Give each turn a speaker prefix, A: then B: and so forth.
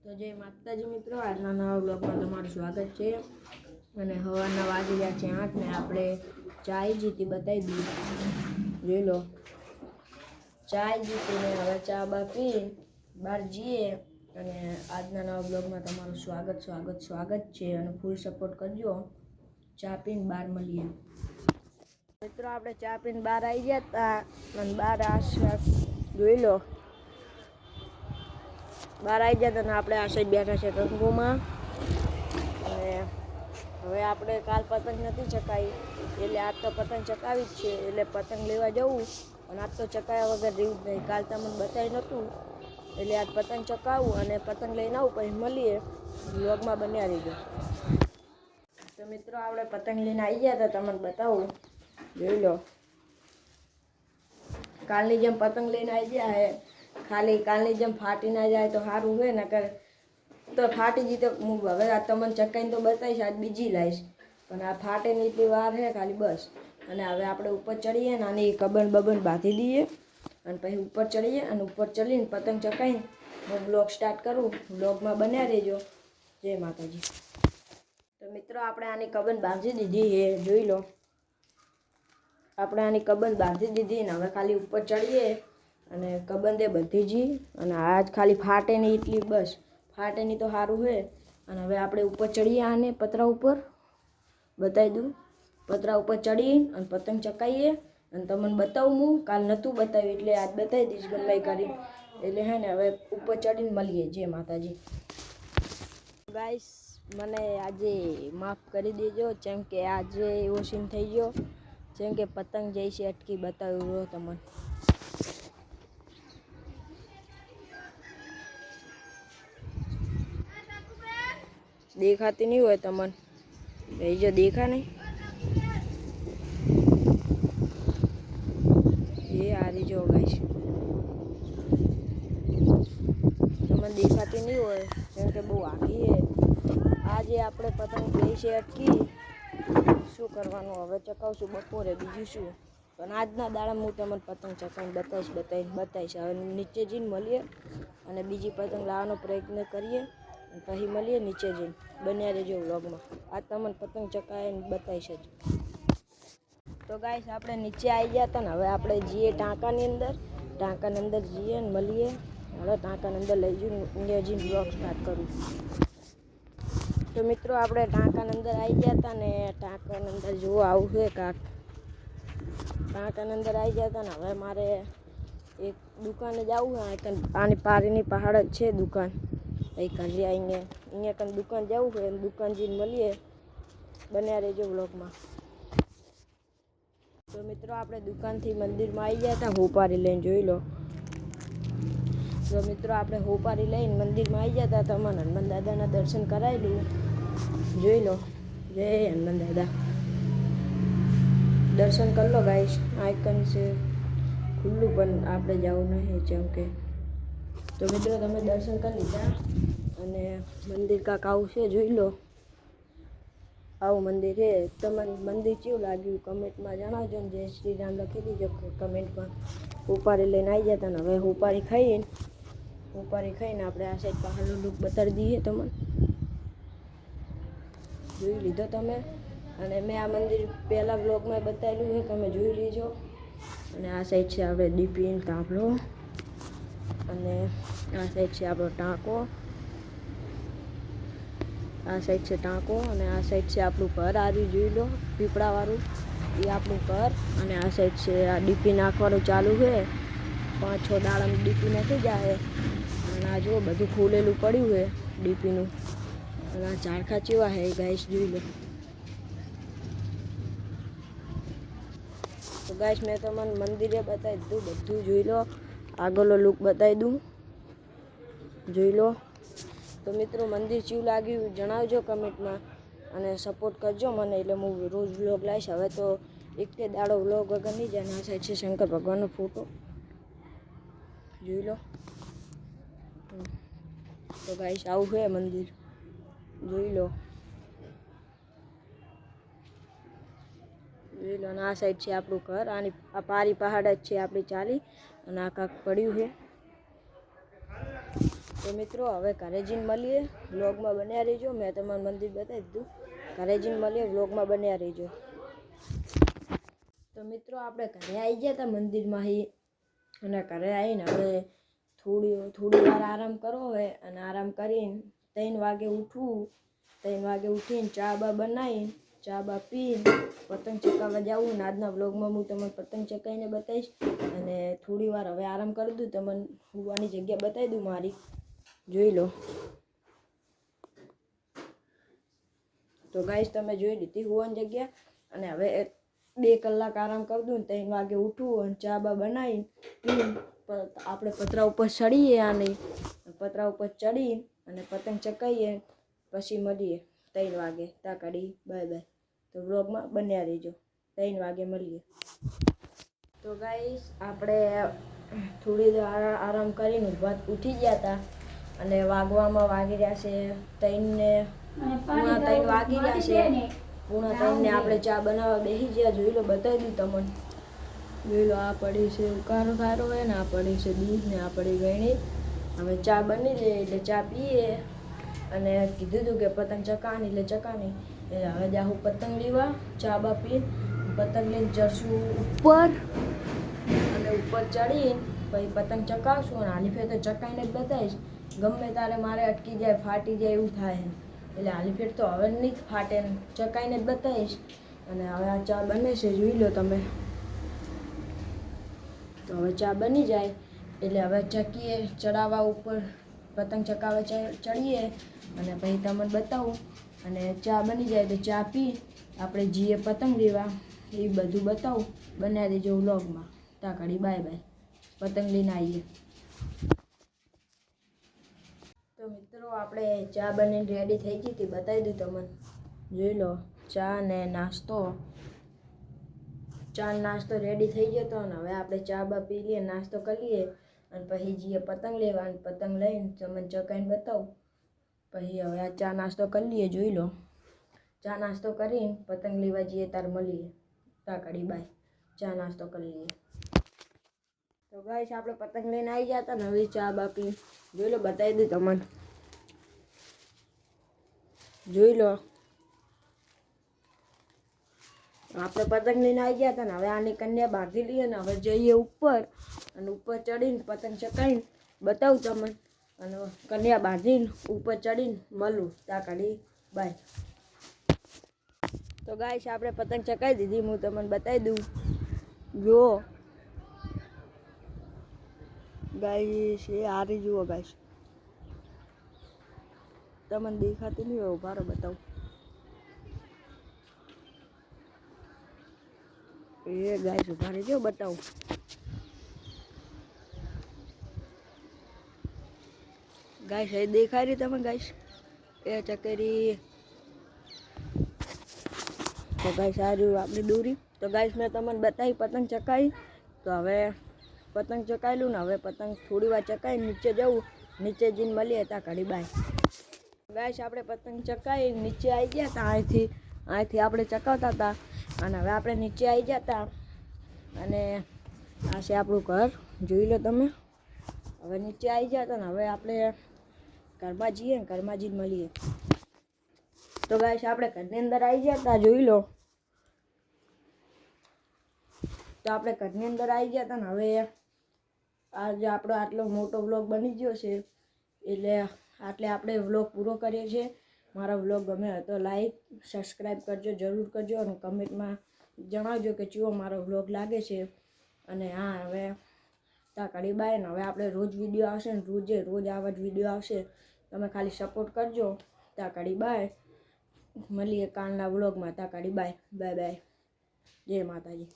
A: તો જય માતાજી મિત્રો, આજના નવા બ્લોગમાં તમારું સ્વાગત છે। અને હવાના વાગી ગયા છે 8 ને આપણે ચાય જીતી બતાવી દીધી। જોઈ લો, ચાય જીતીને હવે ચા બા પી બહાર જઈએ। અને આજના નવા બ્લોગમાં તમારું સ્વાગત છે અને ફૂલ સપોર્ટ કરજો। ચા પીને બહાર મળીએ મિત્રો। આપણે ચા પીને બહાર આવી ગયા હતા અને બહાર જોઈ લો, બહાર આવી ગયા હતા આપણે આ સાઈડ બેઠા છે ગંગોમાં। અને હવે આપણે કાલ પતંગ નથી ચકાવી એટલે આજ તો પતંગ ચકાવી જ છે, એટલે પતંગ લેવા જવું પણ આજ તો ચકાવ્યા વગર રહ્યું જ નહીં। કાલ તમને બતાવી નહોતું એટલે આજ પતંગ ચકાવું અને પતંગ લઈને આવું, પછી મળીએ વ્લોગમાં બન્યા રહીજો। તો મિત્રો આપણે પતંગ લઈને આવી ગયા હતા, તમને બતાવું, જોઈ લો। કાલની જેમ પતંગ લઈને આવી ગયા હે, ખાલી કાલની જેમ ફાટી ના જાય તો સારું હોય ને, તો ફાટી જઈ તો હું હવે આ તમને ચકાઈને તો બતાવીશ, આજ બીજી લાવીશ પણ આ ફાટે ની એટલી વાર છે ખાલી બસ। અને હવે આપણે ઉપર ચડીએ ને આની કબન બાંધી દઈએ અને પછી ઉપર ચડીએ અને ઉપર ચડીને પતંગ ચકાઈને હું બ્લોગ સ્ટાર્ટ કરું। બ્લોગમાં બન્યા રહેજો। જય માતાજી। તો મિત્રો આપણે આની કબન બાંધી દીધી છે, જોઈ લો। આપણે આની કબન બાંધી દીધી ને હવે ખાલી ઉપર ચડીએ અને કબંદે બધી જી અને આજ ખાલી ફાટે નહીં એટલી બસ, ફાટે નહીં તો સારું છે। અને હવે આપણે ઉપર ચડીએ, આને પતરા ઉપર બતાવી દઉં, પતરા ઉપર ચડી અને પતંગ ચકાવીએ અને તમને બતાવું। હું કાલ નહોતું બતાવ્યું એટલે આજ બતાવી દઈશ ગમે કરી, એટલે હે ને હવે ઉપર ચડીને મળીએ। જય માતાજી। ગાઈસ મને આજે માફ કરી દેજો, જેમ કે આજે એવો સીન થઈ ગયો, જેમ કે પતંગ જઈ અટકી બતાવ્યું તમને। દેખાતી નહીં હોય તમને, એ જો દેખા નહીં, એ હારી જો ગાઈસ, તમને દેખાતી નહીં હોય કેમ કે બહુ આગી છે। આજે આપણે પતંગ ગઈ છે અટકી, શું કરવાનું હવે ચકાવશું બપોરે, બીજું શું। પણ આજના દાડામાં હું તમને પતંગ ચકાવીને બતાવીશ। હવે નીચે જઈને મળીએ અને બીજી પતંગ લાવવાનો પ્રયત્ન કરીએ, પછી મળીએ નીચે જઈને, બન્યા રહેજો વ્લોગમાં। આજ તમને પતંગ ચકાવીને બતાવીશ જ। તો ગાઈસ આપણે નીચે આવી ગયા હતા ને હવે આપણે જઈએ ટાંકાની અંદર જઈએ ને મળીએ। હવે ટાંકાની અંદર લઈ જઈને અહીંયા જઈને બ્લોગ સ્ટાર્ટ કરું। તો મિત્રો આપણે ટાંકાની અંદર આવી ગયા હતા ને ટાંકાની અંદર જુઓ આવું છે કાંક, ટાંકાની અંદર આવી ગયા હતા ને હવે મારે એક દુકાને જવું છે। આની પારીની પહાડ જ છે દુકાન, અહીં ઘરે અહીંયા કંઈ દુકાન જવું છે, દુકાન જઈને મળીએ, બન્યા રહેજો વ્લોગમાં। તો મિત્રો આપણે દુકાનથી મંદિરમાં આવી ગયા હતા હોપારી લઈને, જોઈ લો। તો મિત્રો આપણે હોપારી લઈને મંદિરમાં આવી ગયા હતા, તમને હનુમાન દાદાના દર્શન કરાવેલું, જોઈ લો। જય હનુમાન દાદા। દર્શન કરી લો ગાઈસ, આઈકન છે ખુલ્લું પણ આપણે જવું નહીં જેમ કે। તો મિત્રો તમે દર્શન કરી લીધા અને મંદિર કાંક આવું છે, જોઈ લો। આવું મંદિર છે, તમને મંદિર કેવું લાગ્યું કમેન્ટમાં જણાવજો ને જય શ્રી રામ લખી દેજો કમેન્ટમાં। હોપારી લઈને આવી ગયા હતા ને હવે હોપારી ખાઈને આપણે આ સાઈડ પહાડનો લુક બતાવી દઈએ તમને, જોઈ લીધો તમે। અને મેં આ મંદિર પહેલાં બ્લોગમાં બતાવેલું છે, તમે જોઈ લેજો। અને આ સાઈડ છે આપણે ડીપીન તાંભલો અને આ સાઈડ છે આપણો ટાંકો, આ સાઈડ છે ટાંકો અને આ સાઈડ છે આપણું ઘર આવ્યું, જોઈ લો પીપળાવાળું, એ આપણું ઘર। અને આ સાઈડ છે આ ડીપી નાખવાનું ચાલુ છે, 5-6 દાડામાં ડીપી નાખી જાય। અને આ જુઓ બધું ખોલેલું પડ્યું છે ડીપીનું, અને આ ઝાડખા ચેવા છે ગાઈસ, જોઈ લો। તો ગાઈસ મેં તમને મંદિરે બતાવી દીધું, બધું જોઈ લો, આગળનો લુક બતાવી દઉં, જોઈ લો। તો મિત્રો મંદિર કેવું લાગ્યું જણાવજો કમેન્ટમાં અને સપોર્ટ કરજો મને, એટલે હું રોજ વ્લોગ લાવીશ। હવે તો એક તે દાડો વ્લોગ વગર નહીં જાય। આ સાઈડ છે શંકર ભગવાનનો ફોટો, જોઈ લો। તો ગાઈસ આવું છે મંદિર, જોઈ લો। અને આ સાઈડ છે આપણું ઘર, આની આ પારી પહાડ જ છે આપણી ચાલી, અને આ કાંક પડ્યું છે। તો તો મિત્રો હવે ઘરે જઈને મળીએ, વ્લોગમાં બન્યા રહીજો. મેં તમારું મંદિર બતાવી દીધું, ઘરે જઈને મળીએ, વ્લોગમાં બન્યા રહીજો. તો મિત્રો આપણે ઘરે આવી ગયા હતા મંદિરમાં અને ઘરે આવીને હવે થોડી વાર આરામ કરવો હોય અને આરામ કરીને 3 વાગે ઉઠવું. 3 વાગે ઉઠીને ચા બા બનાવીને ચા બા પીને પતંગ ચગાવવા જવું. અને આજના વ્લોગમાં હું તમને પતંગ ચગાવીને બતાવીશ અને થોડી વાર હવે આરામ કરી દઉં. તમને સુવાની જગ્યા બતાવી દઉં મારી, જોઈ લો. તો ગાઈસ તમે જોઈ લીધી સુવાની જગ્યા અને હવે 2 કલાક આરામ કરી દઉં. 3 વાગે ઉઠવું અને ચા બા બનાવીને પીને આપણે પતરા ઉપર ચડીએ. આની પતરા ઉપર ચડી અને પતંગ ચગાવીએ, પછી મળીએ 3 વાગે. તાકાડી બાય બાય. તો વ્લોગમાં બન્યા રહીજો, 3 વાગે મળીએ. તો ગાઈસ આપણે થોડી વાર આરામ કરીને ઉઠી ગયા હતા અને વાગવામાં વાગી રહ્યા છે 3 ને 3 વાગી રહ્યા છે. 3 ને આપણે ચા બનાવવા બેસી ગયા. જોઈ લો, બતાવી દઉં તમને. જોઈ લો, આ પડી છે ઉકાળો ખારો હોય ને, આ પડી છે દૂધ ને આ પડી વેણી. હવે ચા બની જાય એટલે ચા પીએ અને કીધું હતું કે પતંગ ચકાની એટલે ચકાની. એટલે હવે જાહું પતંગ લેવા. ચા બા પી પતંગ લઈને જશું ઉપર અને ઉપર ચડીને પછી પતંગ ચકાવશું. અને હાલી ફેર તો ચકાઈને જ બતાવીશ. ગમે તારે મારે અટકી જાય, ફાટી જાય એવું થાય. એટલે હાલી ફેર તો હવે નહીં ફાટે, ચકાઈને જ બતાવીશ. અને હવે આ ચા બને છે, જોઈ લો તમે. તો હવે ચા બની જાય એટલે હવે ચકીએ ચડાવવા ઉપર પતંગ ચકાવવા ચડીએ અને પછી તમને બતાવું. અને ચા બની જાય તો ચા પી આપણે જઈએ પતંગ લેવા, એ બધું બતાવું. બનાવી દેજો વ્લોગમાં. તાકાડી બાય બાય. પતંગ લઈને આવીએ. તો મિત્રો આપણે ચા બનીને રેડી થઈ ગઈ હતી, બતાવી દઉં તમને. જોઈ લો, ચા ને નાસ્તો. ચા નાસ્તો રેડી થઈ ગયો હતો અને હવે આપણે ચા બા પી લઈએ, નાસ્તો કરી લઈએ અને પછી જઈએ પતંગ લેવા. અને પતંગ લઈને તમને ચકાઈને બતાવું. પછી હવે આ ચા નાસ્તો કરી લઈએ. જોઈ લો, ચા નાસ્તો કરીને પતંગ લેવા જઈએ, તાર મળીએ. તાકાડી બાય. ચા નાસ્તો કરી લઈએ. તો ગાઈસ આપણે પતંગ લઈને આવી ગયા હતા ને હવે ચા બા પી. જોઈ લો, બતાવી દઉં તમને. જોઈ લો, આપણે પતંગ લઈને આવી ગયા હતા ને હવે આની કન્યા બાંધી લઈએ ને હવે જઈએ ઉપર. અને ઉપર ચડીને પતંગ ચકાઈને બતાવું તમને. અને કન્યા બાંધીને ઉપર ચડીને મળું. તાકાડી બાય. તો ગાઈસ આપણે પતંગ ચકાવી દીધી, હું તમને બતાવી દઉં. જુઓ ગાઈસ, એ હારી જુઓ ગાઈસ. તમને દેખાતી નહીં હોય, ઉભારો બતાવું. એ ગાઈસ ઉભા રહેજો, બતાવું. ગાઈસ એ દેખાય રહી તમે ગાઈસ, એ ચકેરી. તો ગાઈસ આ રહ્યું આપણી દોરી. તો ગાઈસ મેં તમને બતાવી પતંગ ચકાવી. તો હવે પતંગ ચકાવેલું ને હવે પતંગ થોડી વાર ચકાવી નીચે જવું. નીચે જઈને મળીએ. તાકાડી બાય. ગાઈસ આપણે પતંગ ચકાવી નીચે આવી ગયા હતા. અહીંથી આપણે ચકાવતા હતા અને હવે આપણે નીચે આવી ગયા હતા. અને આ છે આપણું ઘર, જોઈ લો તમે. હવે નીચે આવી ગયા હતા ને હવે આપણે ઘરમાં જઈએ ને ઘરમાં જઈને મળીએ. તો ગાઈસ આપણે ઘરની અંદર આવી ગયા હતા, જોઈ લો. તો આપણે ઘરની અંદર આવી ગયા હતા ને હવે આજે આપણો આટલો મોટો વ્લોગ બની ગયો છે. એટલે આપણે વ્લોગ પૂરો કરીએ છીએ. મારો વ્લોગ ગમે હોય તો લાઈક સબસ્ક્રાઈબ કરજો, જરૂર કરજો. અને કમેન્ટમાં જણાવજો કે કેવો મારો વ્લોગ લાગે છે. અને હા, હવે તાકાડી બાય. ને હવે આપણે રોજ વિડીયો આવશે ને રોજ આવા જ વિડીયો આવશે. તમે ખાલી સપોર્ટ કરજો. તાકાડી બાય. મળીએ કાલના વ્લોગમાં. તાકાડી બાય બાય બાય. જય માતાજી.